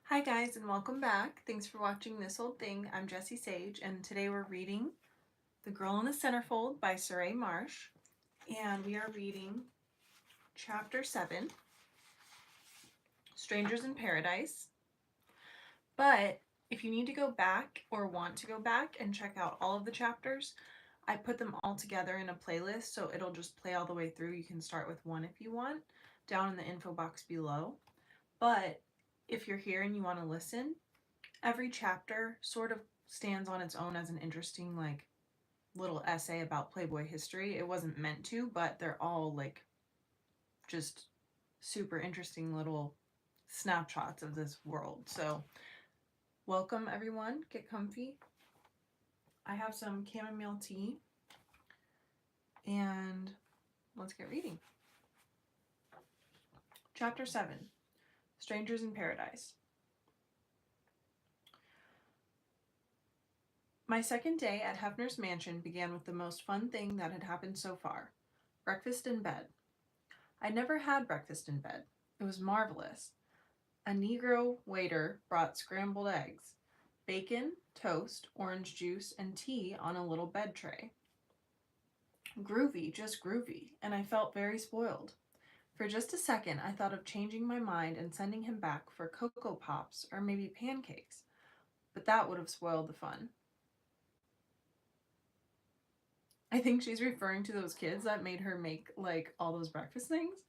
Hi guys and welcome back. Thanks for watching This Old Thing. I'm Jessie Sage and today we're reading The Girl in the Centerfold by Surrey Marshe, and we are reading Chapter 7, Strangers in Paradise. But if you need to go back or want to go back and check out all of the chapters, I put them all together in a playlist so it'll just play all the way through. You can start with one if you want, down in the info box below. But if you're here and you want to listen, every chapter sort of stands on its own as an interesting little essay about Playboy history. It wasn't meant to, but they're all just super interesting little snapshots of this world. So welcome everyone, get comfy. I have some chamomile tea and let's get reading. Chapter 7, Strangers in Paradise. My second day at Hefner's mansion began with the most fun thing that had happened so far: breakfast in bed. I'd never had breakfast in bed. It was marvelous. A Negro waiter brought scrambled eggs, bacon, toast, orange juice, and tea on a little bed tray. Groovy, just groovy, and I felt very spoiled. For just a second, I thought of changing my mind and sending him back for Cocoa Pops or maybe pancakes, but that would have spoiled the fun. I think she's referring to those kids that made her make all those breakfast things.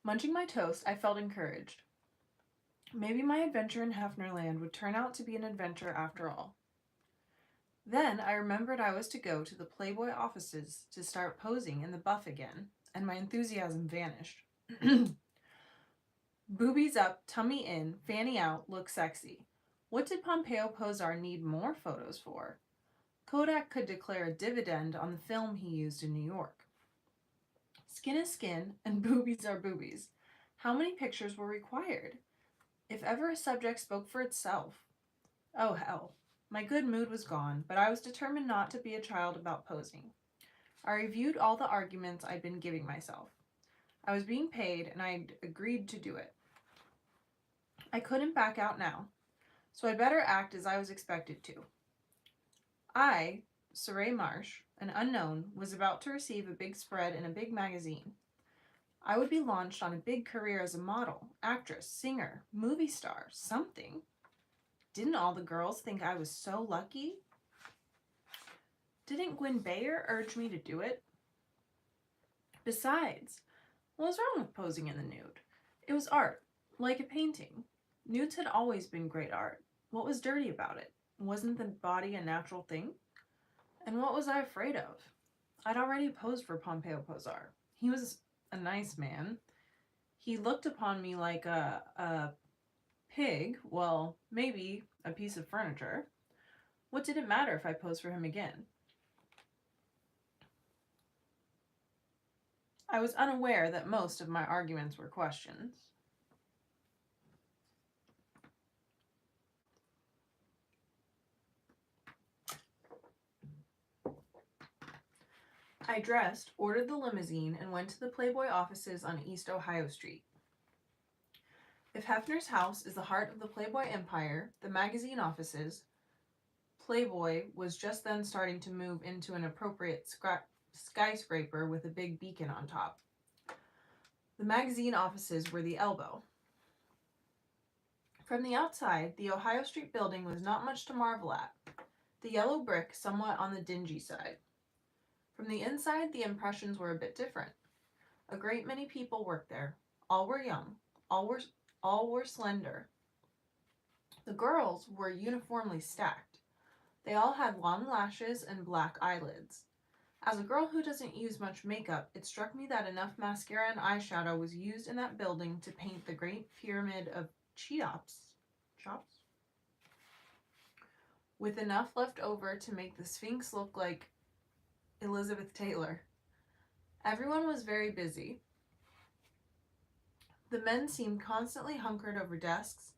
Munching my toast, I felt encouraged. Maybe my adventure in Hefnerland would turn out to be an adventure after all. Then I remembered I was to go to the Playboy offices to start posing in the buff again, and my enthusiasm vanished. Boobies up, tummy in, fanny out, look sexy. What did Pompeo Posar need more photos for? Kodak could declare a dividend on the film he used in New York. Skin is skin, and boobies are boobies. How many pictures were required? If ever a subject spoke for itself. Oh hell. My good mood was gone, but I was determined not to be a child about posing. I reviewed all the arguments I'd been giving myself. I was being paid, and I'd agreed to do it. I couldn't back out now, so I'd better act as I was expected to. I, Surrey Marshe, an unknown, was about to receive a big spread in a big magazine. I would be launched on a big career as a model, actress, singer, movie star, something. Didn't all the girls think I was so lucky? Didn't Gwen Bayer urge me to do it? Besides, what was wrong with posing in the nude? It was art, like a painting. Nudes had always been great art. What was dirty about it? Wasn't the body a natural thing? And what was I afraid of? I'd already posed for Pompeo Posar. He was a nice man. He looked upon me like a pig, well, maybe a piece of furniture. What did it matter if I posed for him again? I was unaware that most of my arguments were questions. I dressed, ordered the limousine, and went to the Playboy offices on East Ohio Street. If Hefner's house is the heart of the Playboy empire, the magazine offices, Playboy was just then starting to move into an appropriate skyscraper with a big beacon on top. The magazine offices were the elbow. From the outside, the Ohio Street building was not much to marvel at, the yellow brick somewhat on the dingy side. From the inside, the impressions were a bit different. A great many people worked there. All were young. All were slender. The girls were uniformly stacked. They all had long lashes and black eyelids. As a girl who doesn't use much makeup, it struck me that enough mascara and eyeshadow was used in that building to paint the Great Pyramid of Cheops, with enough left over to make the Sphinx look like Elizabeth Taylor. Everyone was very busy. The men seemed constantly hunkered over desks,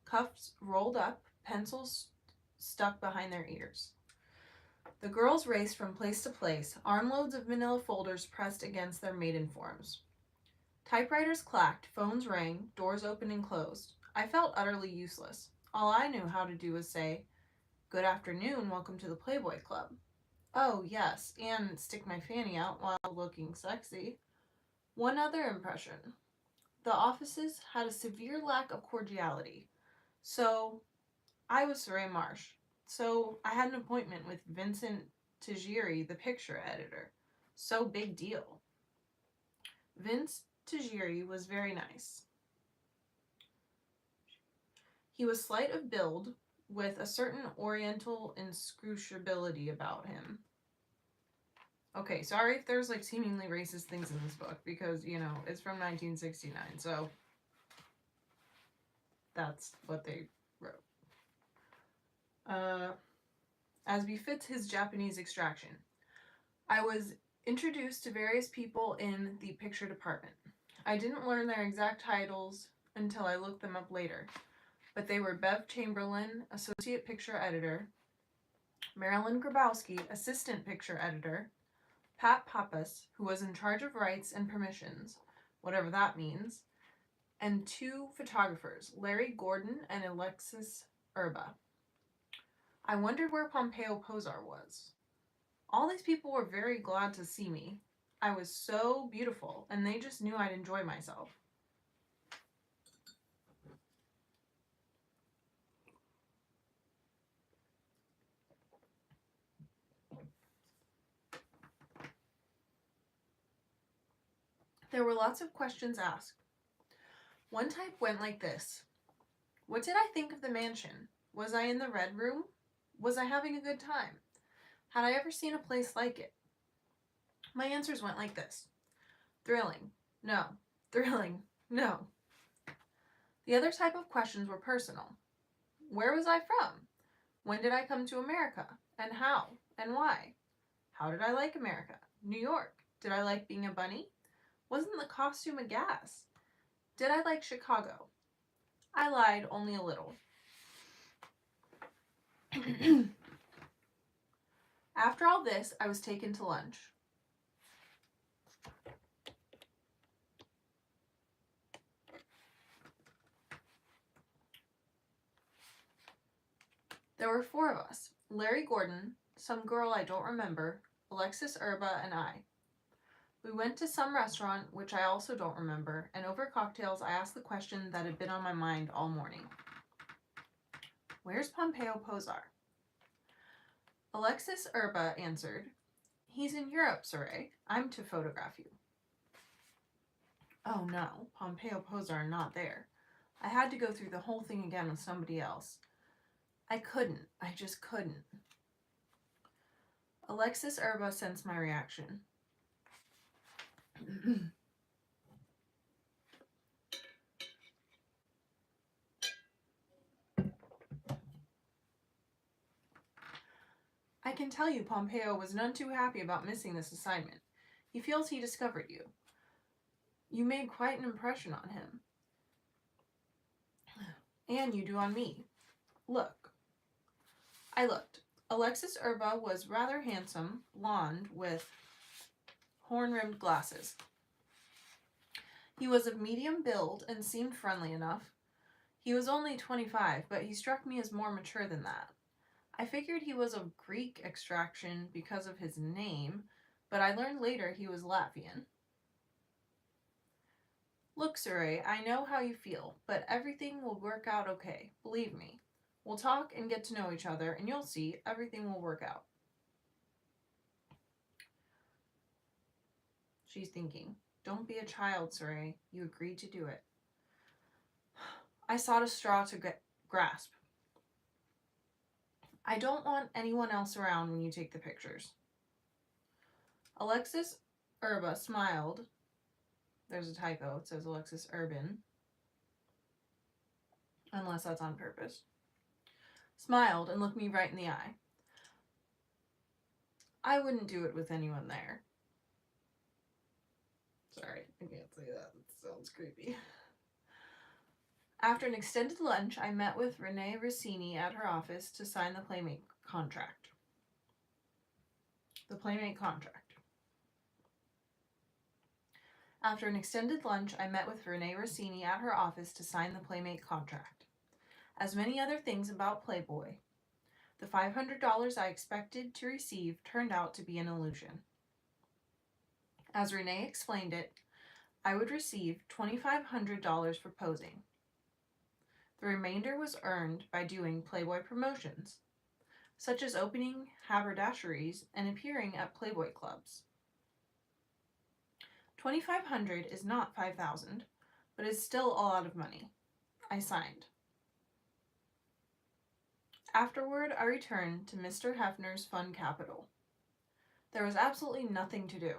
cuffs rolled up, pencils stuck behind their ears. The girls raced from place to place, armloads of manila folders pressed against their maiden forms. Typewriters clacked, phones rang, doors opened and closed. I felt utterly useless. All I knew how to do was say, "Good afternoon, welcome to the Playboy Club." Oh, yes, and stick my fanny out while looking sexy. One other impression. The offices had a severe lack of cordiality. So, I was Surrey Marshe. So, I had an appointment with Vincent Tajiri, the picture editor. So, big deal. Vince Tajiri was very nice. He was slight of build, with a certain oriental inscrutability about him. Okay, sorry if there's like seemingly racist things in this book, because, you know, it's from 1969, so that's what they wrote. As befits his Japanese extraction. I was introduced to various people in the picture department. I didn't learn their exact titles until I looked them up later, but they were Bev Chamberlain, associate picture editor, Marilyn Grabowski, assistant picture editor, Pat Pappas, who was in charge of rights and permissions, whatever that means, and two photographers, Larry Gordon and Alexis Urba. I wondered where Pompeo Posar was. All these people were very glad to see me. I was so beautiful, and they just knew I'd enjoy myself. There were lots of questions asked. One type went like this. What did I think of the mansion? Was I in the red room? Was I having a good time? Had I ever seen a place like it? My answers went like this. Thrilling. No. Thrilling. No. The other type of questions were personal. Where was I from? When did I come to America? And how? And why? How did I like America? New York. Did I like being a bunny? Wasn't the costume a gas? Did I like Chicago? I lied only a little. After all this, I was taken to lunch. There were four of us. Larry Gordon, some girl I don't remember, Alexis Urba, and I. We went to some restaurant, which I also don't remember, and over cocktails I asked the question that had been on my mind all morning. Where's Pompeo Posar? Alexis Urba answered, He's in Europe, Surrey. I'm to photograph you. Oh no, Pompeo Posar not there. I had to go through the whole thing again with somebody else. I just couldn't. Alexis Urba sensed my reaction. I can tell you Pompeo was none too happy about missing this assignment. He feels he discovered you. You made quite an impression on him. And you do on me. Look. I looked. Alexis Urba was rather handsome, blonde, with horn-rimmed glasses. He was of medium build and seemed friendly enough. He was only 25, but he struck me as more mature than that. I figured he was of Greek extraction because of his name, but I learned later he was Latvian. Look, Surrey, I know how you feel, but everything will work out okay. Believe me. We'll talk and get to know each other, and you'll see everything will work out. She's thinking, don't be a child, Surrey. You agreed to do it. I sought a straw to grasp. I don't want anyone else around when you take the pictures. Alexis Urba smiled. There's a typo. It says Alexis Urban. Unless that's on purpose. Smiled and looked me right in the eye. I wouldn't do it with anyone there. Sorry, I can't say that. It sounds creepy. After an extended lunch, I met with Renee Rossini at her office to sign the Playmate contract. The Playmate contract. After an extended lunch, I met with Renee Rossini at her office to sign the Playmate contract. As many other things about Playboy, the $500 I expected to receive turned out to be an illusion. As Renee explained it, I would receive $2,500 for posing. The remainder was earned by doing Playboy promotions, such as opening haberdasheries and appearing at Playboy clubs. $2,500 is not $5,000, but is still a lot of money. I signed. Afterward, I returned to Mr. Hefner's fun capital. There was absolutely nothing to do.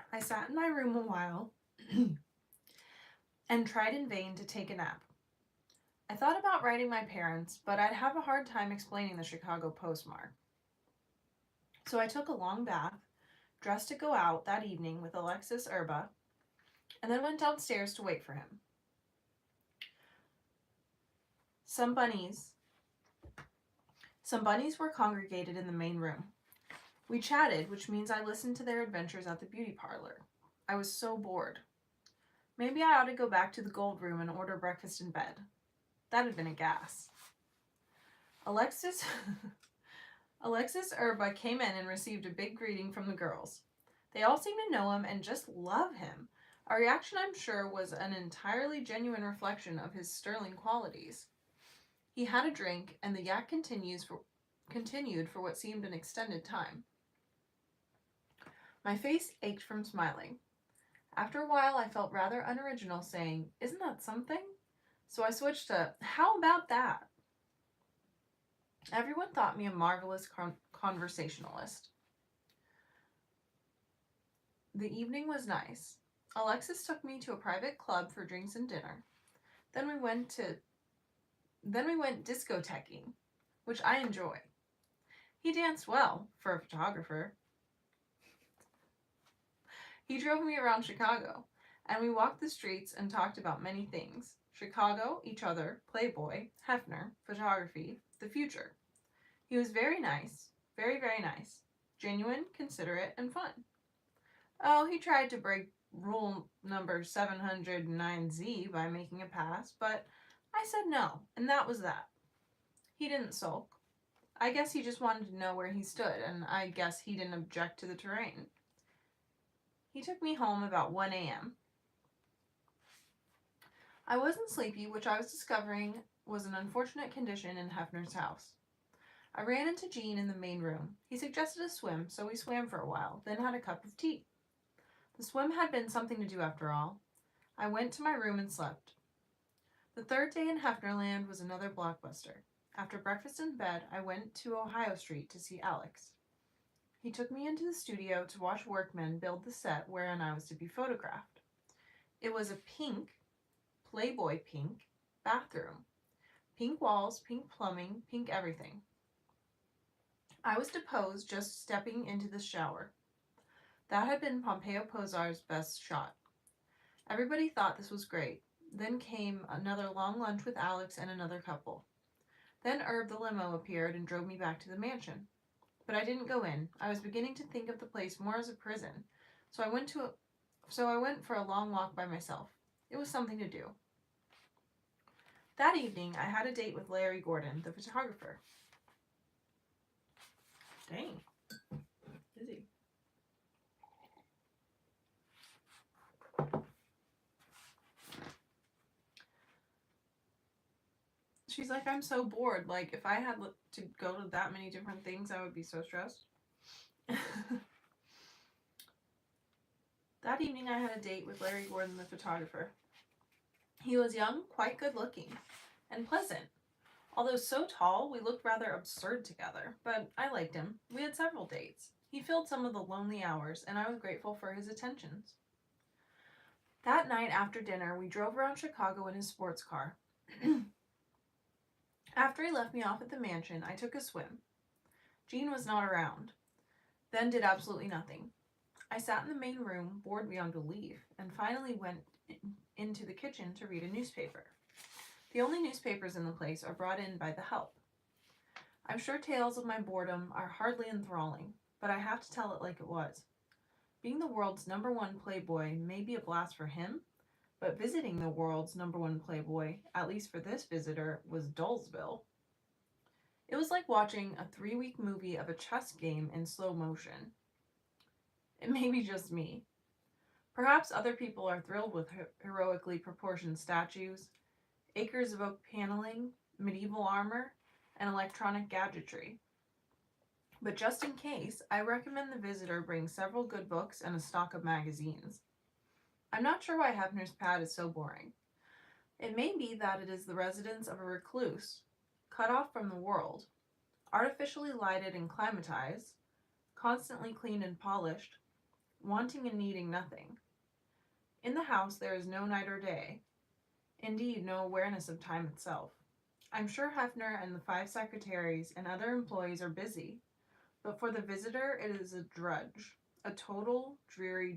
I sat in my room a while and tried in vain to take a nap. I thought about writing my parents, but I'd have a hard time explaining the Chicago postmark. So I took a long bath, dressed to go out that evening with Alexis Urba, and then went downstairs to wait for him. Some bunnies were congregated in the main room. We chatted, which means I listened to their adventures at the beauty parlor. I was so bored. Maybe I ought to go back to the gold room and order breakfast in bed. That had been a gas. Alexis Urba came in and received a big greeting from the girls. They all seemed to know him and just love him. A reaction I'm sure was an entirely genuine reflection of his sterling qualities. He had a drink, and the yak continued for what seemed an extended time. My face ached from smiling. After a while, I felt rather unoriginal, saying, "Isn't that something?" So I switched to, "How about that?" Everyone thought me a marvelous conversationalist. The evening was nice. Alexis took me to a private club for drinks and dinner. Then we went discothequing, which I enjoy. He danced well for a photographer. He drove me around Chicago, and we walked the streets and talked about many things: Chicago, each other, Playboy, Hefner, photography, the future. He was very nice, very, very nice, genuine, considerate, and fun. Oh, he tried to break rule number 709Z by making a pass, but I said no, and that was that. He didn't sulk. I guess he just wanted to know where he stood, and I guess he didn't object to the terrain. He took me home about 1 a.m. I wasn't sleepy, which I was discovering was an unfortunate condition in Hefner's house. I ran into Jean in the main room. He suggested a swim, so we swam for a while, then had a cup of tea. The swim had been something to do after all. I went to my room and slept. The third day in Hefnerland was another blockbuster. After breakfast in bed, I went to Ohio Street to see Alex. He took me into the studio to watch workmen build the set wherein I was to be photographed. It was a pink, Playboy pink, bathroom. Pink walls, pink plumbing, pink everything. I was to pose just stepping into the shower. That had been Pompeo Posar's best shot. Everybody thought this was great. Then came another long lunch with Alex and another couple. Then Herb the limo appeared and drove me back to the mansion. But I didn't go in. I was beginning to think of the place more as a prison, so I went for a long walk by myself. It was something to do. That evening, I had a date with Larry Gordon, the photographer. Dang. Busy. She's like, "I'm so bored. Like, if I had to go to that many different things, I would be so stressed." That evening, I had a date with Larry Gordon, the photographer. He was young, quite good looking, and pleasant. Although so tall, we looked rather absurd together, but I liked him. We had several dates. He filled some of the lonely hours, and I was grateful for his attentions. That night after dinner, we drove around Chicago in his sports car. After he left me off at the mansion, I took a swim. Jean was not around. Then did absolutely nothing. I sat in the main room, bored beyond belief, and finally went into the kitchen to read a newspaper. The only newspapers in the place are brought in by the help. I'm sure tales of my boredom are hardly enthralling, but I have to tell it like it was. Being the world's #1 Playboy may be a blast for him, but visiting the world's #1 Playboy, at least for this visitor, was Dullsville. It was like watching a 3-week movie of a chess game in slow motion. It may be just me. Perhaps other people are thrilled with heroically proportioned statues, acres of oak paneling, medieval armor, and electronic gadgetry. But just in case, I recommend the visitor bring several good books and a stock of magazines. I'm not sure why Hefner's pad is so boring. It may be that it is the residence of a recluse, cut off from the world, artificially lighted and climatized, constantly cleaned and polished, wanting and needing nothing. In the house there is no night or day, indeed no awareness of time itself. I'm sure Hefner and the 5 secretaries and other employees are busy, but for the visitor it is a drudge, a total dreary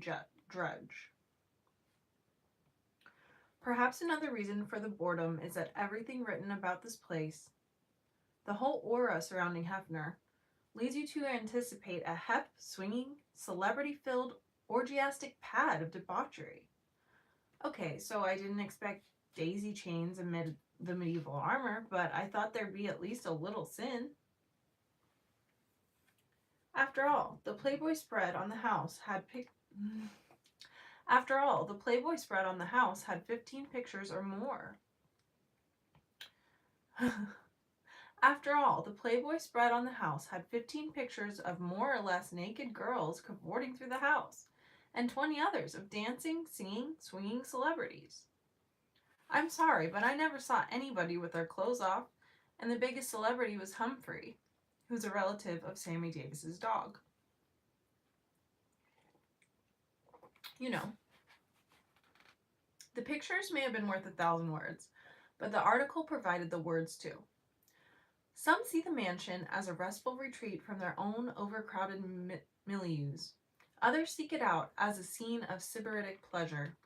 drudge. Perhaps another reason for the boredom is that everything written about this place, the whole aura surrounding Hefner, leads you to anticipate a swinging, celebrity-filled, orgiastic pad of debauchery. Okay, so I didn't expect daisy chains amid the medieval armor, but I thought there'd be at least a little sin. After all, the Playboy spread on the house had 15 pictures or more. After all, the Playboy spread on the house had 15 pictures of more or less naked girls cavorting through the house, and 20 others of dancing, singing, swinging celebrities. I'm sorry, but I never saw anybody with their clothes off, and the biggest celebrity was Humphrey, who's a relative of Sammy Davis's dog. You know, the pictures may have been worth 1,000 words, but the article provided the words too. Some see the mansion as a restful retreat from their own overcrowded milieus. Others seek it out as a scene of sybaritic pleasure.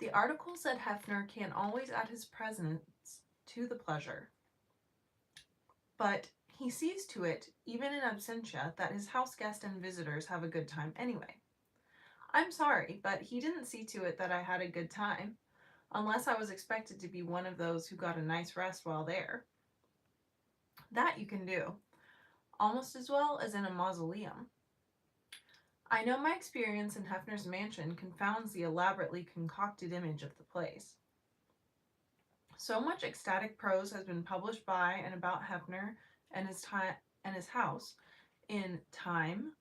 The article said Hefner can't always add his presence to the pleasure, but he sees to it, even in absentia, that his house guests and visitors have a good time anyway. I'm sorry, but he didn't see to it that I had a good time, unless I was expected to be one of those who got a nice rest while there. That you can do, almost as well as in a mausoleum. I know my experience in Hefner's mansion confounds the elaborately concocted image of the place. So much ecstatic prose has been published by and about Hefner and his house in Time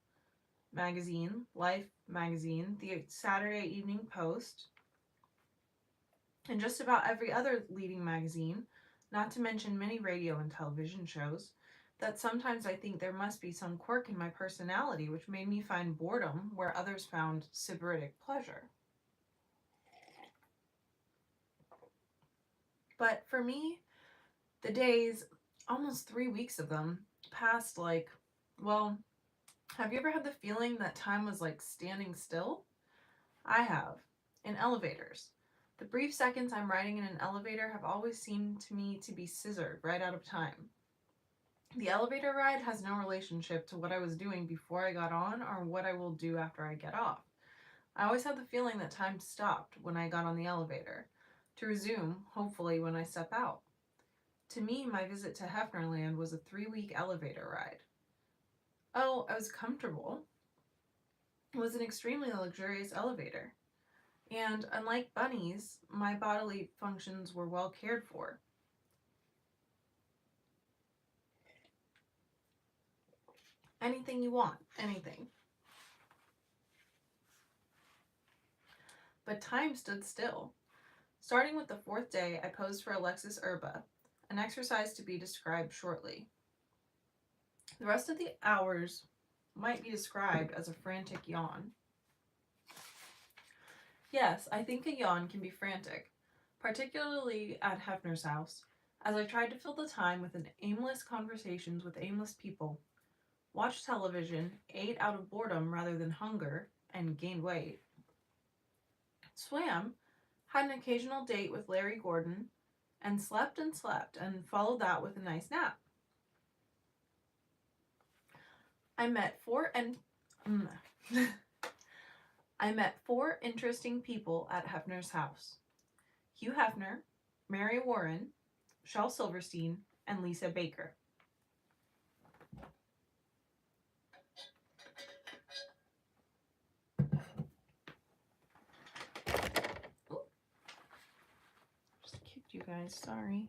magazine, Life magazine, the Saturday Evening Post, and just about every other leading magazine, not to mention many radio and television shows, that sometimes I think there must be some quirk in my personality which made me find boredom where others found sybaritic pleasure. But for me, the days, almost 3 weeks of them, passed like, well, have you ever had the feeling that time was like standing still? I have, in elevators. The brief seconds I'm riding in an elevator have always seemed to me to be scissored right out of time. The elevator ride has no relationship to what I was doing before I got on or what I will do after I get off. I always had the feeling that time stopped when I got on the elevator, to resume, hopefully, when I step out. To me, my visit to Hefnerland was a 3-week elevator ride. Oh, I was comfortable. It was an extremely luxurious elevator. And unlike bunnies, my bodily functions were well cared for. Anything you want, anything. But time stood still. Starting with the 4th day, I posed for Alexis Urba, an exercise to be described shortly. The rest of the hours might be described as a frantic yawn. Yes, I think a yawn can be frantic, particularly at Hefner's house, as I tried to fill the time with aimless conversations with aimless people, watched television, ate out of boredom rather than hunger, and gained weight, swam, had an occasional date with Larry Gordon, and slept and followed that with a nice nap. I met I met four interesting people at Hefner's house: Hugh Hefner, Mary Warren, Shel Silverstein, and Lisa Baker. Ooh. Just kicked you guys, sorry.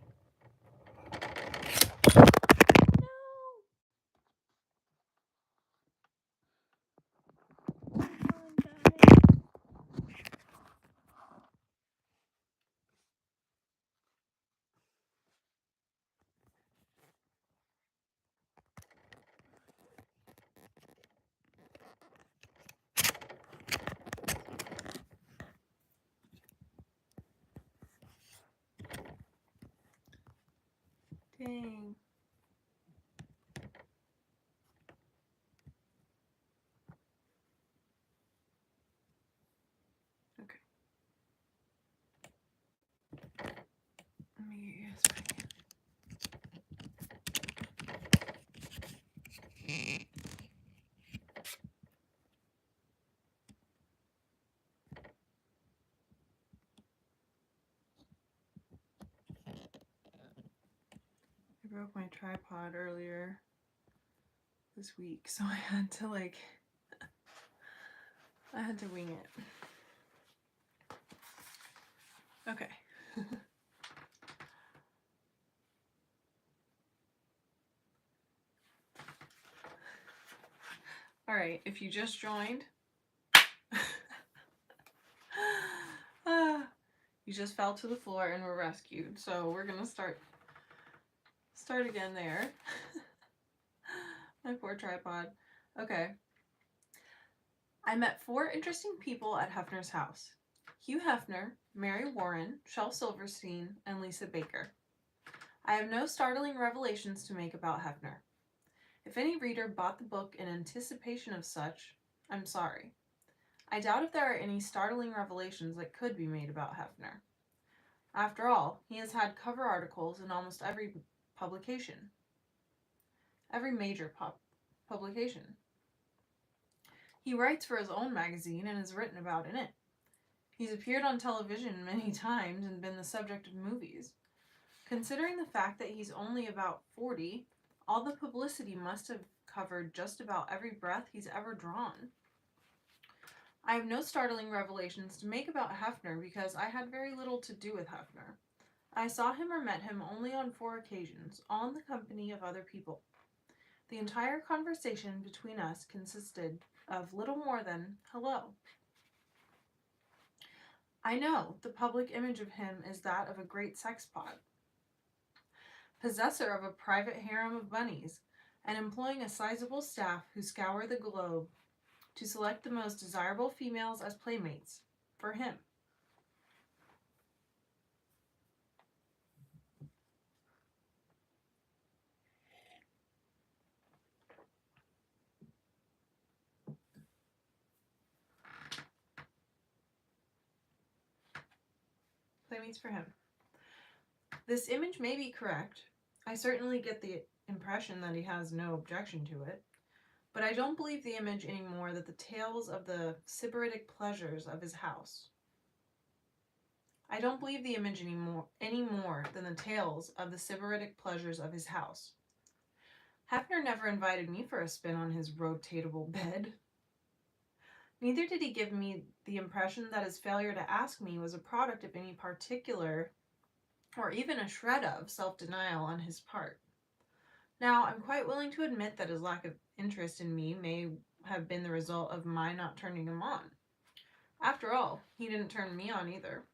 Dang. Okay. Let me get you guys back in. I broke my tripod earlier this week, so I had to wing it. Okay. All right, if you just joined, you just fell to the floor and were rescued. So we're gonna start again there. My poor tripod. Okay. I met four interesting people at Hefner's house: Hugh Hefner, Mary Warren, Shel Silverstein, and Lisa Baker. I have no startling revelations to make about Hefner. If any reader bought the book in anticipation of such, I'm sorry. I doubt if there are any startling revelations that could be made about Hefner. After all, he has had cover articles in almost every publication. Every major publication. He writes for his own magazine and is written about in it. He's appeared on television many times and been the subject of movies. Considering the fact that he's only about 40, all the publicity must have covered just about every breath he's ever drawn. I have no startling revelations to make about Hefner because I had very little to do with Hefner. I saw him or met him only on 4 occasions, all in the company of other people. The entire conversation between us consisted of little more than hello. I know the public image of him is that of a great sexpot, possessor of a private harem of bunnies, and employing a sizable staff who scour the globe to select the most desirable females as playmates for him. Playmates for him. This image may be correct. I certainly get the impression that he has no objection to it. But I don't believe the image any more than the tales of the sybaritic pleasures of his house. I don't believe the image any more than the tales of the sybaritic pleasures of his house. Hefner never invited me for a spin on his rotatable bed. Neither did he give me the impression that his failure to ask me was a product of any particular, or even a shred of, self-denial on his part. Now, I'm quite willing to admit that his lack of interest in me may have been the result of my not turning him on. After all, he didn't turn me on either.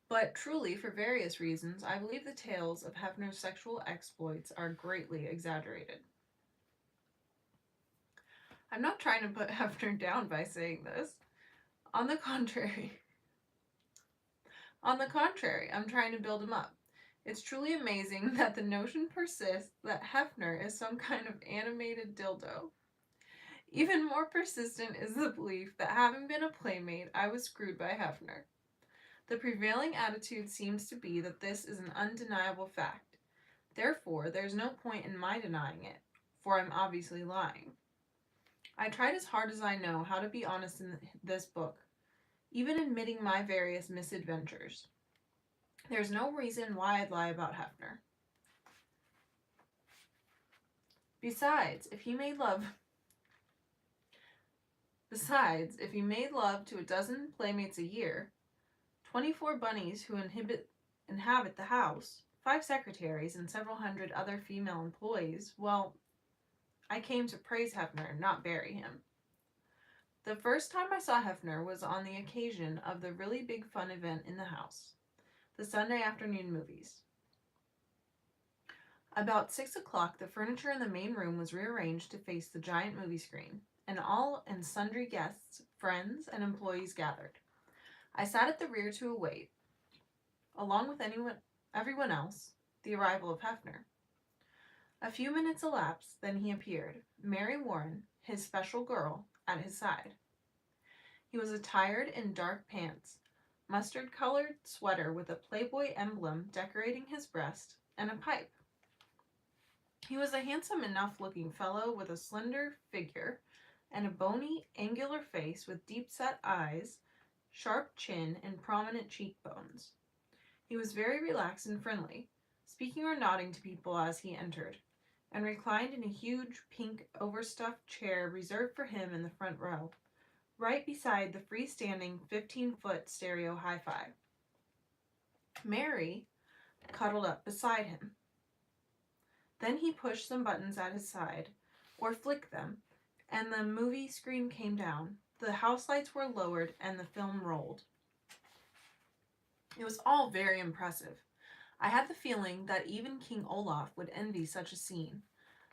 But truly, for various reasons, I believe the tales of Hefner's sexual exploits are greatly exaggerated. I'm not trying to put Hefner down by saying this. On the contrary, I'm trying to build him up. It's truly amazing that the notion persists that Hefner is some kind of animated dildo. Even more persistent is the belief that having been a playmate, I was screwed by Hefner. The prevailing attitude seems to be that this is an undeniable fact. Therefore, there's no point in my denying it, for I'm obviously lying. I tried as hard as I know how to be honest in this book, even admitting my various misadventures. There's no reason why I'd lie about Hefner. Besides, if he made love to a dozen playmates a year, 24 bunnies who inhabit the house, 5 secretaries, and several hundred other female employees, well, I came to praise Hefner, not bury him. The first time I saw Hefner was on the occasion of the really big fun event in the house, the Sunday afternoon movies. About 6 o'clock, the furniture in the main room was rearranged to face the giant movie screen, and all and sundry guests, friends, and employees gathered. I sat at the rear to await, along with everyone else, the arrival of Hefner. A few minutes elapsed, then he appeared, Mary Warren, his special girl, at his side. He was attired in dark pants, mustard-colored sweater with a Playboy emblem decorating his breast, and a pipe. He was a handsome enough-looking fellow with a slender figure and a bony, angular face with deep-set eyes, sharp chin, and prominent cheekbones. He was very relaxed and friendly, speaking or nodding to people as he entered, and reclined in a huge, pink, overstuffed chair reserved for him in the front row, right beside the freestanding 15-foot stereo hi-fi. Mary cuddled up beside him. Then he pushed some buttons at his side, or flicked them, and the movie screen came down, the house lights were lowered, and the film rolled. It was all very impressive. I had the feeling that even King Olaf would envy such a scene.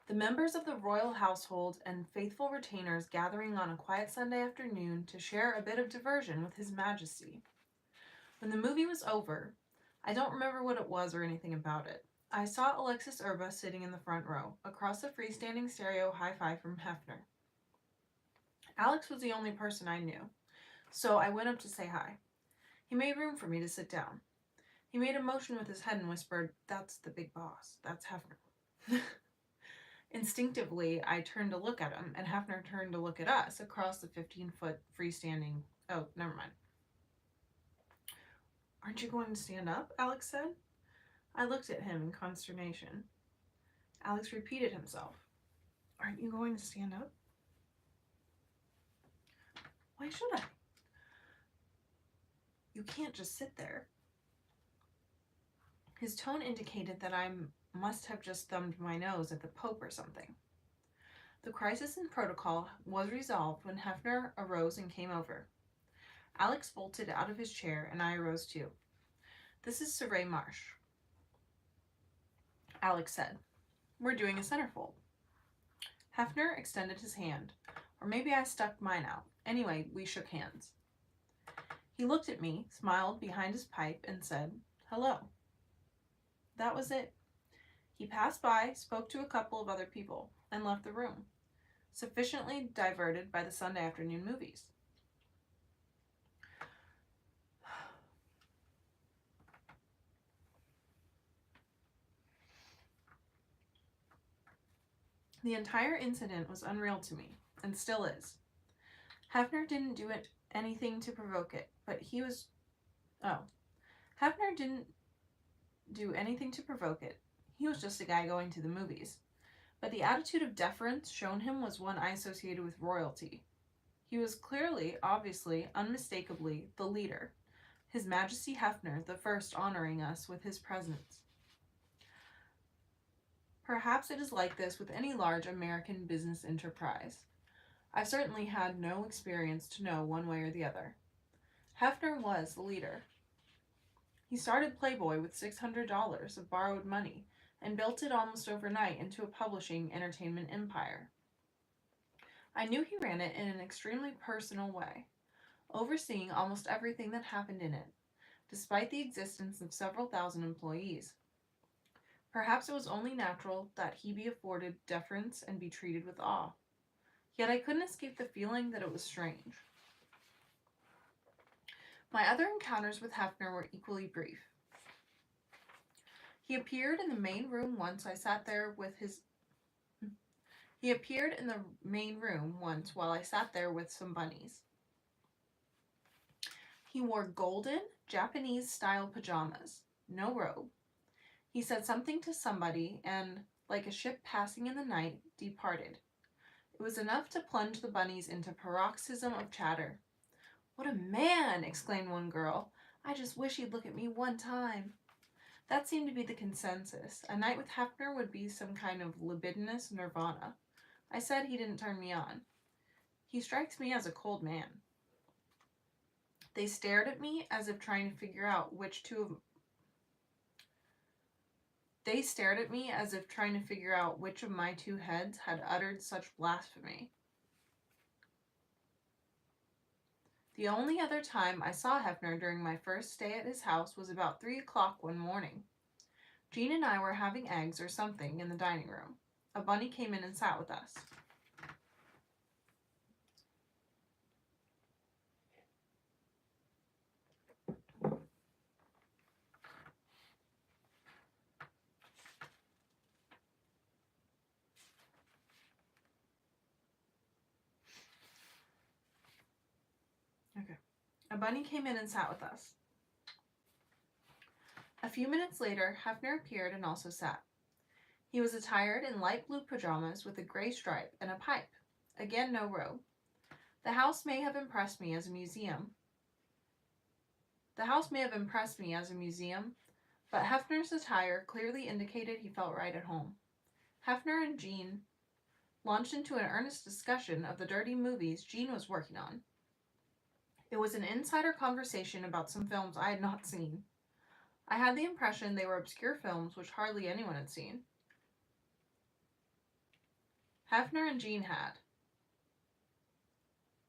The members of the royal household and faithful retainers gathering on a quiet Sunday afternoon to share a bit of diversion with His Majesty. When the movie was over, I don't remember what it was or anything about it. I saw Alexis Urba sitting in the front row, across the freestanding stereo hi-fi from Hefner. Alex was the only person I knew, so I went up to say hi. He made room for me to sit down. He made a motion with his head and whispered, "That's the big boss. That's Hefner." Instinctively, I turned to look at him, and Hefner turned to look at us across the 15-foot freestanding... Oh, never mind. "Aren't you going to stand up?" Alex said. I looked at him in consternation. Alex repeated himself. "Aren't you going to stand up?" "Why should I?" "You can't just sit there." His tone indicated that I must have just thumbed my nose at the Pope or something. The crisis in protocol was resolved when Hefner arose and came over. Alex bolted out of his chair, and I arose too. "This is Surrey Marshe," Alex said. "We're doing a centerfold." Hefner extended his hand, or maybe I stuck mine out. Anyway, we shook hands. He looked at me, smiled behind his pipe, and said, "Hello." That was it. He passed by, spoke to a couple of other people, and left the room, sufficiently diverted by the Sunday afternoon movies. The entire incident was unreal to me, and still is. Hefner didn't do anything to provoke it, but he was... Hefner didn't do anything to provoke it. He was just a guy going to the movies. But the attitude of deference shown him was one I associated with royalty. He was clearly, obviously, unmistakably, the leader. His Majesty Hefner, the first honoring us with his presence. Perhaps it is like this with any large American business enterprise. I've certainly had no experience to know one way or the other. Hefner was the leader. He started Playboy with $600 of borrowed money and built it almost overnight into a publishing entertainment empire. I knew he ran it in an extremely personal way, overseeing almost everything that happened in it, despite the existence of several thousand employees. Perhaps it was only natural that he be afforded deference and be treated with awe. Yet I couldn't escape the feeling that it was strange. My other encounters with Hefner were equally brief. He appeared in the main room once while I sat there with some bunnies. He wore golden, Japanese-style pajamas, no robe. He said something to somebody and, like a ship passing in the night, departed. It was enough to plunge the bunnies into paroxysm of chatter. "What a man!" exclaimed one girl. "I just wish he'd look at me one time." That seemed to be the consensus. A night with Hefner would be some kind of libidinous nirvana. I said he didn't turn me on. He strikes me as a cold man. They stared at me as if trying to figure out which of my two heads had uttered such blasphemy. The only other time I saw Hefner during my first stay at his house was about 3 o'clock one morning. Jean and I were having eggs or something in the dining room. A bunny came in and sat with us. A bunny came in and sat with us. A few minutes later, Hefner appeared and also sat. He was attired in light blue pajamas with a gray stripe and a pipe. Again, no robe. The house may have impressed me as a museum, but Hefner's attire clearly indicated he felt right at home. Hefner and Jean launched into an earnest discussion of the dirty movies Jean was working on. It was an insider conversation about some films I had not seen. I had the impression they were obscure films which hardly anyone had seen. Hefner and Jean had.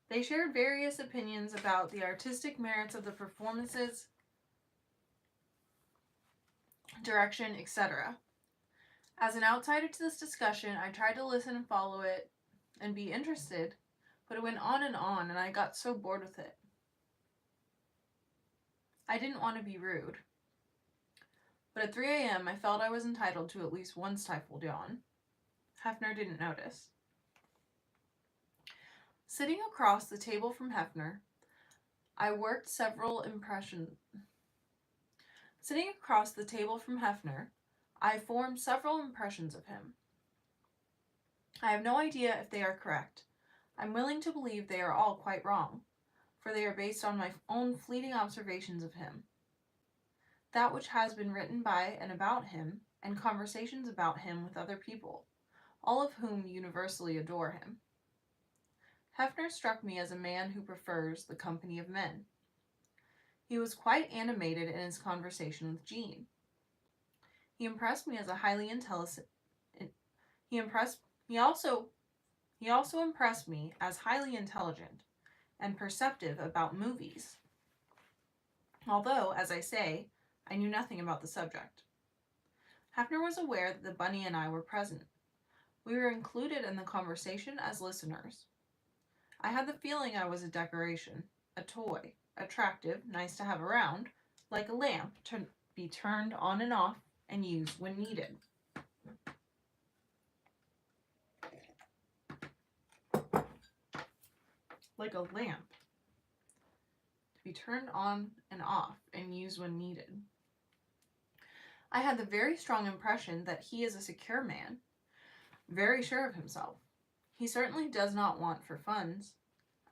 They shared various opinions about the artistic merits of the performances, direction, etc. As an outsider to this discussion, I tried to listen and follow it and be interested, but it went on, and I got so bored with it. I didn't want to be rude, but at 3 a.m. I felt I was entitled to at least one stifled yawn. Hefner didn't notice. Sitting across the table from Hefner, I formed several impressions of him. I have no idea if they are correct. I'm willing to believe they are all quite wrong, for they are based on my own fleeting observations of him. That which has been written by and about him, and conversations about him with other people, all of whom universally adore him. Hefner struck me as a man who prefers the company of men. He was quite animated in his conversation with Jean. He also impressed me as highly intelligent and perceptive about movies, although, as I say, I knew nothing about the subject. Hefner was aware that the bunny and I were present. We were included in the conversation as listeners. I had the feeling I was a decoration, a toy, attractive, nice to have around, like a lamp to be turned on and off and used when needed. Like a lamp to be turned on and off and used when needed. I had the very strong impression that he is a secure man, very sure of himself. He certainly does not want for funds.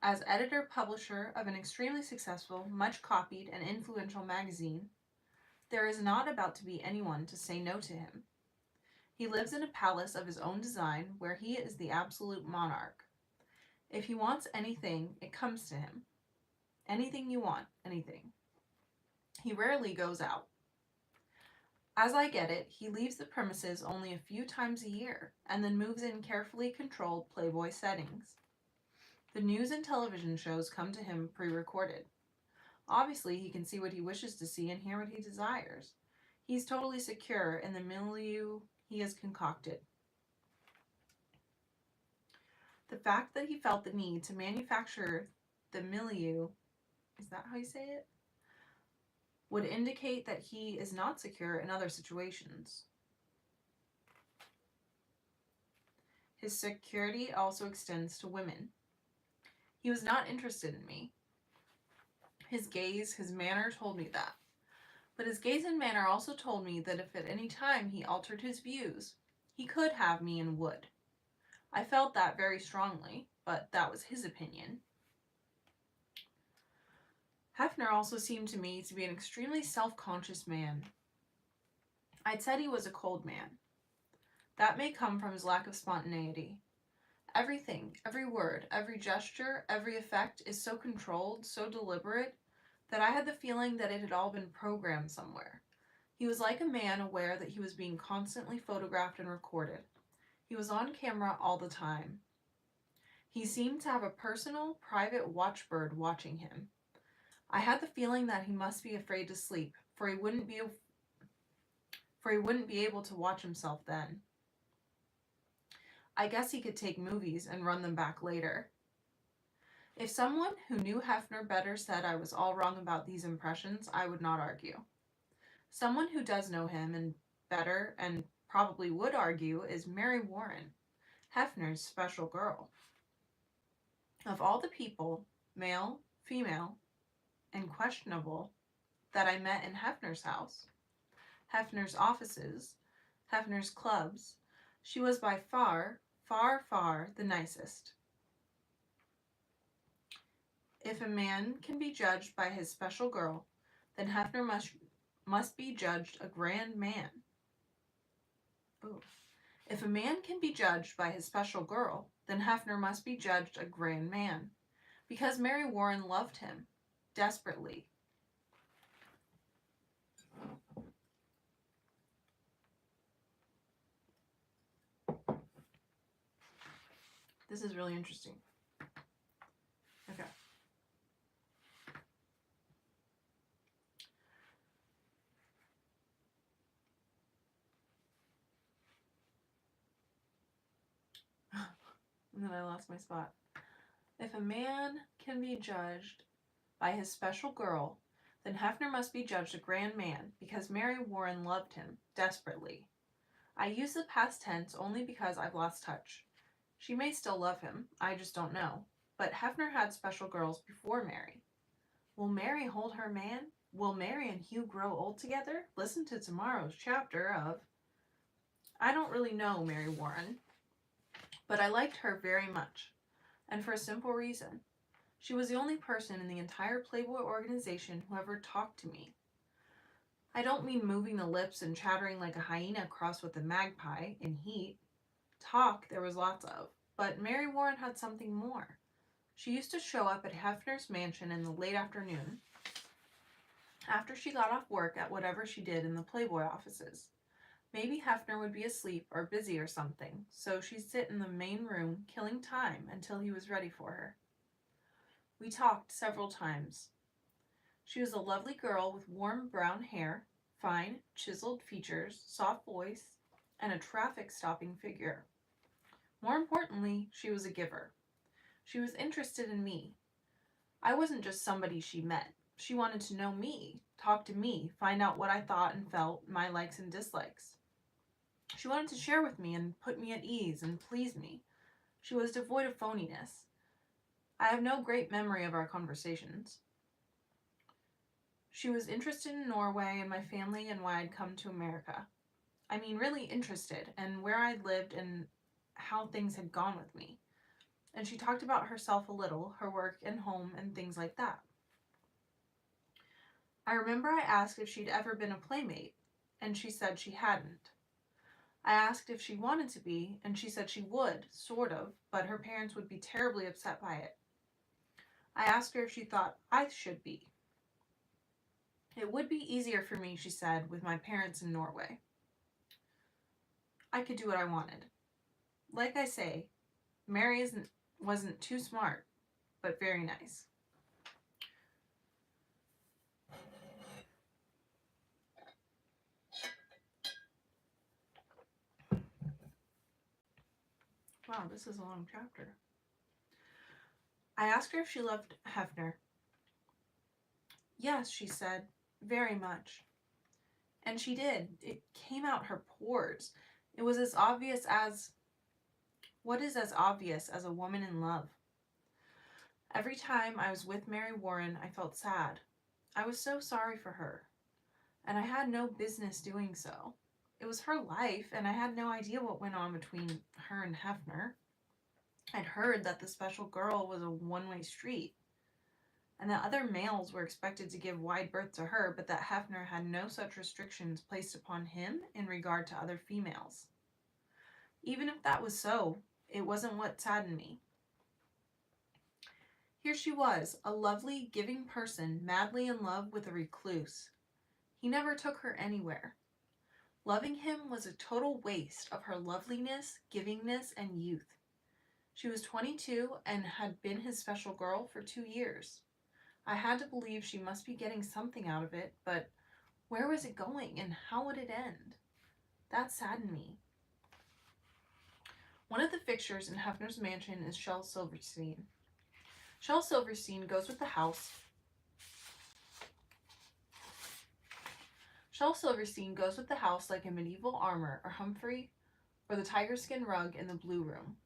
As editor-publisher of an extremely successful, much-copied, and influential magazine, there is not about to be anyone to say no to him. He lives in a palace of his own design where he is the absolute monarch. If he wants anything, it comes to him. Anything you want, anything. He rarely goes out. As I get it, he leaves the premises only a few times a year, and then moves in carefully controlled Playboy settings. The news and television shows come to him pre-recorded. Obviously, he can see what he wishes to see and hear what he desires. He's totally secure in the milieu he has concocted. The fact that he felt the need to manufacture the milieu, is that how you say it? Would indicate that he is not secure in other situations. His security also extends to women. He was not interested in me. His gaze, his manner told me that. But his gaze and manner also told me that if at any time he altered his views, he could have me and would. I felt that very strongly, but that was his opinion. Hefner also seemed to me to be an extremely self-conscious man. I'd said he was a cold man. That may come from his lack of spontaneity. Everything, every word, every gesture, every effect is so controlled, so deliberate, that I had the feeling that it had all been programmed somewhere. He was like a man aware that he was being constantly photographed and recorded. He was on camera all the time. He seemed to have a personal, private watchbird watching him. I had the feeling that he must be afraid to sleep, for he wouldn't be able to watch himself then. I guess he could take movies and run them back later. If someone who knew Hefner better said I was all wrong about these impressions, I would not argue. Someone who does know him and better and probably would argue is Mary Warren, Hefner's special girl. Of all the people, male, female, and questionable, that I met in Hefner's house, Hefner's offices, Hefner's clubs, she was by far, far, far the nicest. If a man can be judged by his special girl, then Hefner must be judged a grand man. Ooh. If a man can be judged by his special girl, then Hefner must be judged a grand man, because Mary Warren loved him desperately. This is really interesting. Okay. And then I lost my spot. If a man can be judged by his special girl, then Hefner must be judged a grand man, because Mary Warren loved him desperately. I use the past tense only because I've lost touch. She may still love him, I just don't know. But Hefner had special girls before Mary. Will Mary hold her man? Will Mary and Hugh grow old together? Listen to tomorrow's chapter of... I don't really know Mary Warren, but I liked her very much, and for a simple reason. She was the only person in the entire Playboy organization who ever talked to me. I don't mean moving the lips and chattering like a hyena crossed with a magpie in heat. Talk there was lots of, but Mary Warren had something more. She used to show up at Hefner's mansion in the late afternoon, after she got off work at whatever she did in the Playboy offices. Maybe Hefner would be asleep or busy or something, so she'd sit in the main room killing time until he was ready for her. We talked several times. She was a lovely girl with warm brown hair, fine, chiseled features, soft voice, and a traffic-stopping figure. More importantly, she was a giver. She was interested in me. I wasn't just somebody she met. She wanted to know me, talk to me, find out what I thought and felt, my likes and dislikes. She wanted to share with me and put me at ease and please me. She was devoid of phoniness. I have no great memory of our conversations. She was interested in Norway and my family and why I'd come to America. I mean, really interested, and where I'd lived and how things had gone with me. And she talked about herself a little, her work and home and things like that. I remember I asked if she'd ever been a playmate, and she said she hadn't. I asked if she wanted to be, and she said she would, sort of, but her parents would be terribly upset by it. I asked her if she thought I should be. It would be easier for me, she said, with my parents in Norway. I could do what I wanted. Like I say, Mary wasn't too smart, but very nice. Wow, this is a long chapter. I asked her if she loved Hefner. Yes, she said, very much. And she did. It came out her pores. It was as obvious as... What is as obvious as a woman in love? Every time I was with Mary Warren, I felt sad. I was so sorry for her. And I had no business doing so. It was her life, and I had no idea what went on between her and Hefner. I'd heard that the special girl was a one-way street, and that other males were expected to give wide berth to her, but that Hefner had no such restrictions placed upon him in regard to other females. Even if that was so, it wasn't what saddened me. Here she was, a lovely, giving person, madly in love with a recluse. He never took her anywhere. Loving him was a total waste of her loveliness, givingness, and youth. She was 22 and had been his special girl for 2 years. I had to believe she must be getting something out of it, but where was it going and how would it end? That saddened me. One of the fixtures in Hefner's mansion is Shel Silverstein. Shel Silverstein goes with the house. Shel Silverstein goes with the house like a medieval armor or Humphrey or the tiger skin rug in the blue room.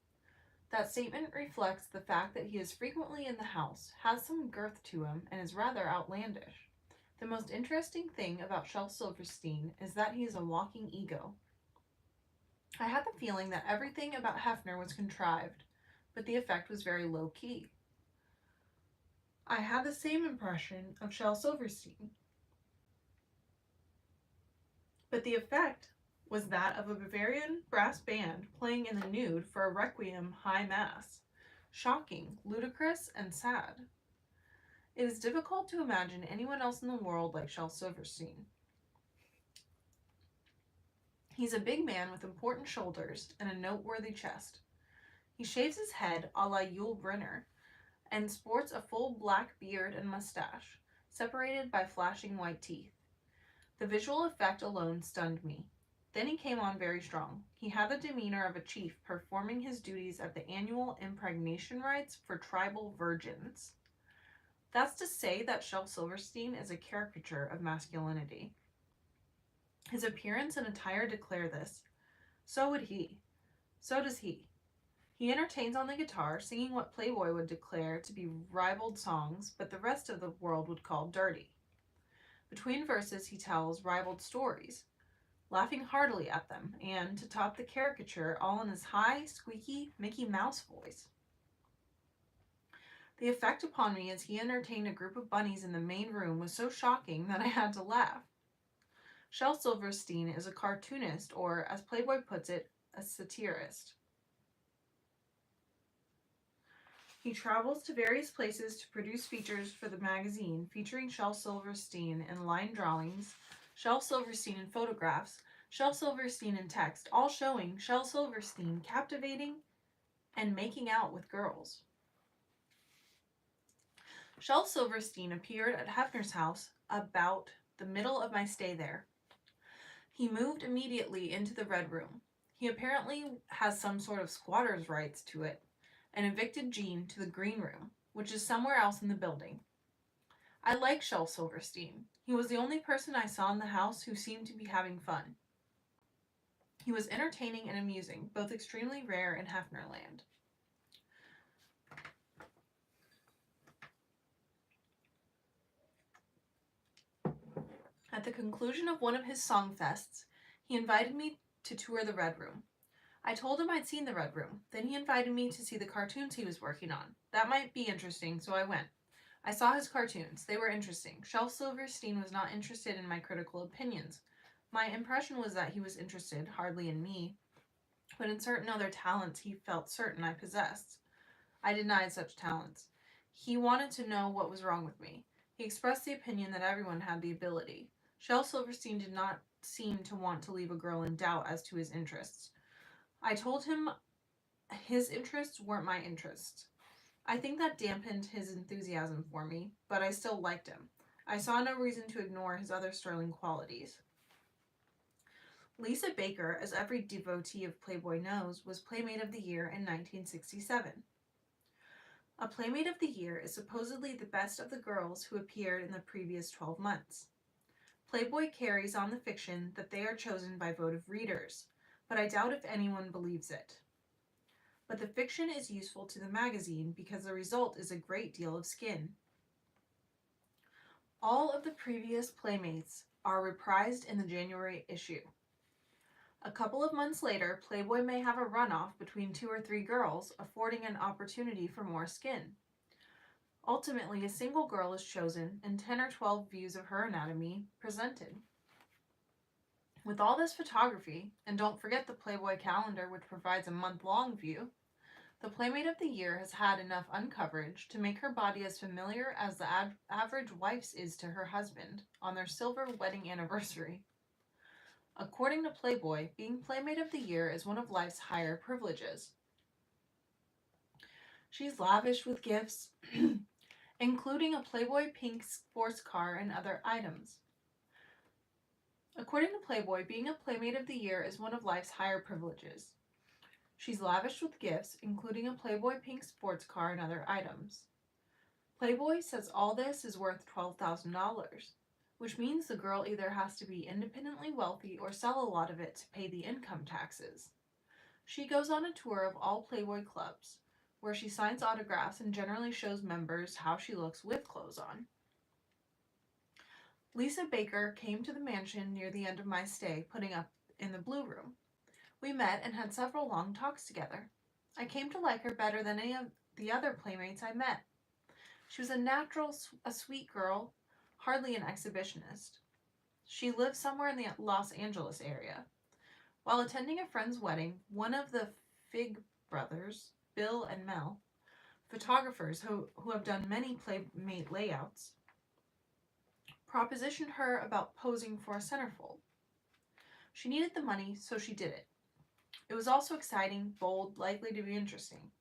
That statement reflects the fact that he is frequently in the house, has some girth to him, and is rather outlandish. The most interesting thing about Shel Silverstein is that he is a walking ego. I had the feeling that everything about Hefner was contrived, but the effect was very low-key. I had the same impression of Shel Silverstein, but the effect was that of a Bavarian brass band playing in the nude for a requiem high mass. Shocking, ludicrous, and sad. It is difficult to imagine anyone else in the world like Shel Silverstein. He's a big man with important shoulders and a noteworthy chest. He shaves his head a la Yul Brynner and sports a full black beard and mustache, separated by flashing white teeth. The visual effect alone stunned me. Then he came on very strong. He had the demeanor of a chief performing his duties at the annual impregnation rites for tribal virgins. That's to say that Shel Silverstein is a caricature of masculinity. His appearance and attire declare this. So would he. So does he. He entertains on the guitar, singing what Playboy would declare to be ribald songs, but the rest of the world would call dirty. Between verses he tells ribald stories, laughing heartily at them, and, to top the caricature, all in his high, squeaky Mickey Mouse voice. The effect upon me as he entertained a group of bunnies in the main room was so shocking that I had to laugh. Shel Silverstein is a cartoonist, or, as Playboy puts it, a satirist. He travels to various places to produce features for the magazine featuring Shel Silverstein in line drawings, Shel Silverstein in photographs, Shel Silverstein in text, all showing Shel Silverstein captivating and making out with girls. Shel Silverstein appeared at Hefner's house about the middle of my stay there. He moved immediately into the Red Room. He apparently has some sort of squatter's rights to it, and evicted Jean to the Green Room, which is somewhere else in the building. I like Shel Silverstein. He was the only person I saw in the house who seemed to be having fun. He was entertaining and amusing, both extremely rare in Hefnerland. At the conclusion of one of his song fests, he invited me to tour the Red Room. I told him I'd seen the Red Room. Then he invited me to see the cartoons he was working on. That might be interesting, so I went. I saw his cartoons. They were interesting. Shel Silverstein was not interested in my critical opinions. My impression was that he was interested, hardly in me, but in certain other talents he felt certain I possessed. I denied such talents. He wanted to know what was wrong with me. He expressed the opinion that everyone had the ability. Shel Silverstein did not seem to want to leave a girl in doubt as to his interests. I told him his interests weren't my interests. I think that dampened his enthusiasm for me, but I still liked him. I saw no reason to ignore his other sterling qualities. Lisa Baker, as every devotee of Playboy knows, was Playmate of the Year in 1967. A Playmate of the Year is supposedly the best of the girls who appeared in the previous 12 months. Playboy carries on the fiction that they are chosen by vote of readers, but I doubt if anyone believes it. But the fiction is useful to the magazine because the result is a great deal of skin. All of the previous Playmates are reprised in the January issue. A couple of months later, Playboy may have a runoff between 2 or 3 girls, affording an opportunity for more skin. Ultimately, a single girl is chosen and 10 or 12 views of her anatomy presented. With all this photography, and don't forget the Playboy calendar, which provides a month-long view, the Playmate of the Year has had enough uncoverage to make her body as familiar as the average wife's is to her husband on their silver wedding anniversary. According to Playboy, being Playmate of the Year is one of life's higher privileges. She's lavish with gifts, including a Playboy pink sports car and other items. According to Playboy, being a Playmate of the Year is one of life's higher privileges. She's lavish with gifts, including a Playboy pink sports car and other items. Playboy says all this is worth $12,000, which means the girl either has to be independently wealthy or sell a lot of it to pay the income taxes. She goes on a tour of all Playboy clubs, where she signs autographs and generally shows members how she looks with clothes on. Lisa Baker came to the mansion near the end of my stay, putting up in the Blue Room. We met and had several long talks together. I came to like her better than any of the other Playmates I met. She was a natural, a sweet girl, hardly an exhibitionist. She lived somewhere in the Los Angeles area. While attending a friend's wedding, one of the Fig brothers, Bill and Mel, photographers who have done many Playmate layouts, propositioned her about posing for a centerfold. She needed the money, so she did it. It was also exciting, bold, likely to be interesting,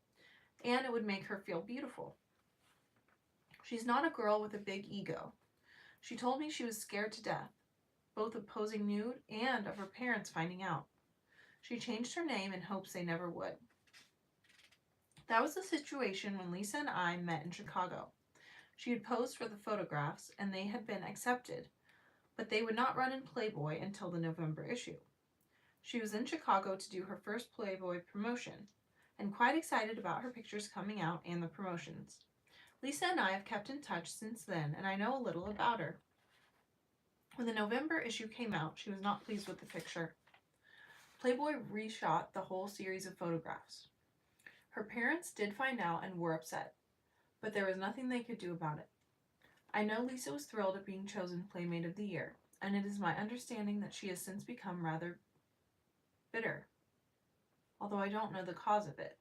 and it would make her feel beautiful. She's not a girl with a big ego. She told me she was scared to death, both of posing nude and of her parents finding out. She changed her name in hopes they never would. That was the situation when Lisa and I met in Chicago. She had posed for the photographs, and they had been accepted, but they would not run in Playboy until the November issue. She was in Chicago to do her first Playboy promotion, and quite excited about her pictures coming out and the promotions. Lisa and I have kept in touch since then, and I know a little about her. When the November issue came out, she was not pleased with the picture. Playboy reshot the whole series of photographs. Her parents did find out and were upset, but there was nothing they could do about it. I know Lisa was thrilled at being chosen Playmate of the Year, and it is my understanding that she has since become rather bitter, although I don't know the cause of it.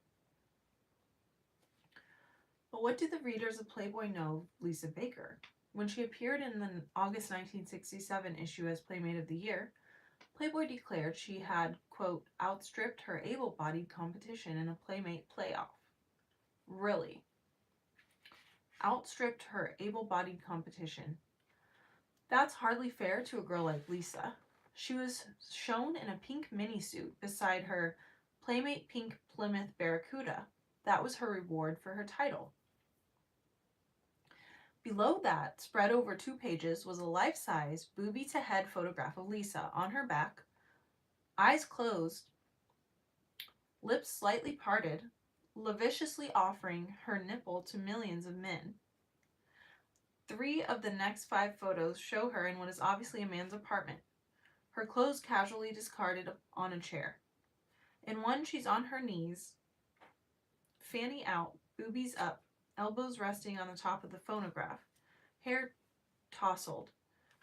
But what do the readers of Playboy know of Lisa Baker? When she appeared in the August 1967 issue as Playmate of the Year, Playboy declared she had, quote, outstripped her able-bodied competition in a Playmate playoff. Really? Outstripped her able-bodied competition. That's hardly fair to a girl like Lisa. She was shown in a pink mini-suit beside her Playmate pink Plymouth Barracuda. That was her reward for her title. Below that, spread over 2 pages, was a life-size, booby-to-head photograph of Lisa on her back, eyes closed, lips slightly parted, lasciviously offering her nipple to millions of men. 3 of the next 5 photos show her in what is obviously a man's apartment, her clothes casually discarded on a chair. In one, she's on her knees, fanny out, boobies up, elbows resting on the top of the phonograph, hair tousled,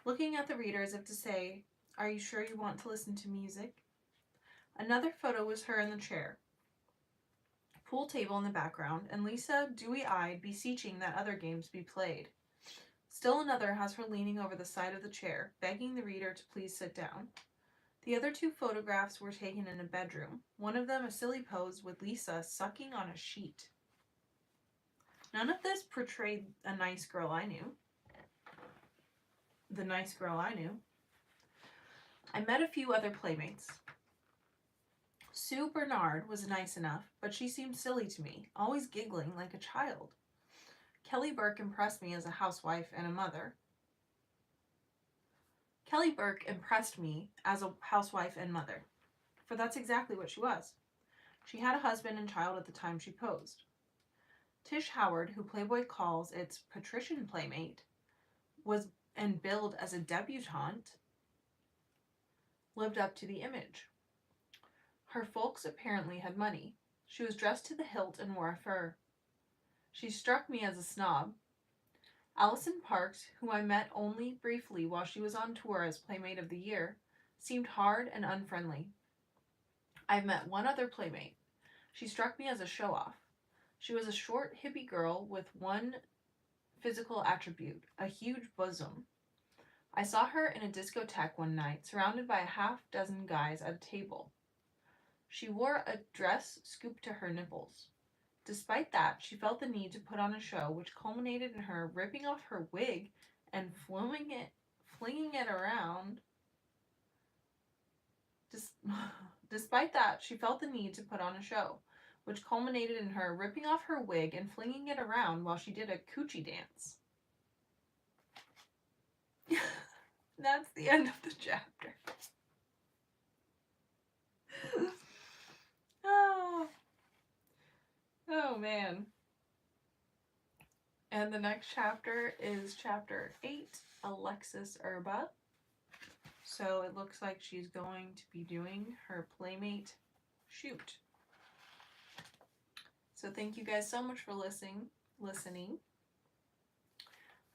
looking at the reader as if to say, "Are you sure you want to listen to music?" Another photo was her in the chair, pool table in the background, and Lisa, dewy-eyed, beseeching that other games be played. Still another has her leaning over the side of the chair, begging the reader to please sit down. The other 2 photographs were taken in a bedroom, one of them a silly pose with Lisa sucking on a sheet. None of this portrayed a nice girl I knew. The nice girl I knew. I met a few other Playmates. Sue Bernard was nice enough, but she seemed silly to me, always giggling like a child. Kelly Burke impressed me as a housewife and a mother. Kelly Burke impressed me as a housewife and mother, for that's exactly what she was. She had a husband and child at the time she posed. Tish Howard, who Playboy calls its patrician playmate, was and billed as a debutante, lived up to the image. Her folks apparently had money. She was dressed to the hilt and wore a fur. She struck me as a snob. Allison Parks, who I met only briefly while she was on tour as Playmate of the Year, seemed hard and unfriendly. I've met one other Playmate. She struck me as a show-off. She was a short, hippie girl with one physical attribute, a huge bosom. I saw her in a discotheque one night, surrounded by a half-dozen guys at a table. She wore a dress scooped to her nipples. Despite that, she felt the need to put on a show, which culminated in her ripping off her wig and flinging it around. Despite that, she felt the need to put on a show, which culminated in her ripping off her wig and flinging it around while she did a coochie dance. That's the end of the chapter. Oh man. And the next chapter is chapter 8, Alexis Urba. So it looks like she's going to be doing her Playmate shoot. So thank you guys so much for listening.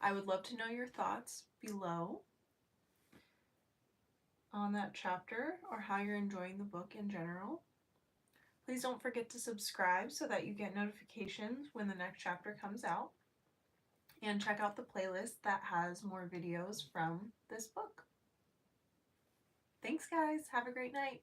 I would love to know your thoughts below on that chapter or how you're enjoying the book in general. Please don't forget to subscribe so that you get notifications when the next chapter comes out. And check out the playlist that has more videos from this book. Thanks, guys. Have a great night.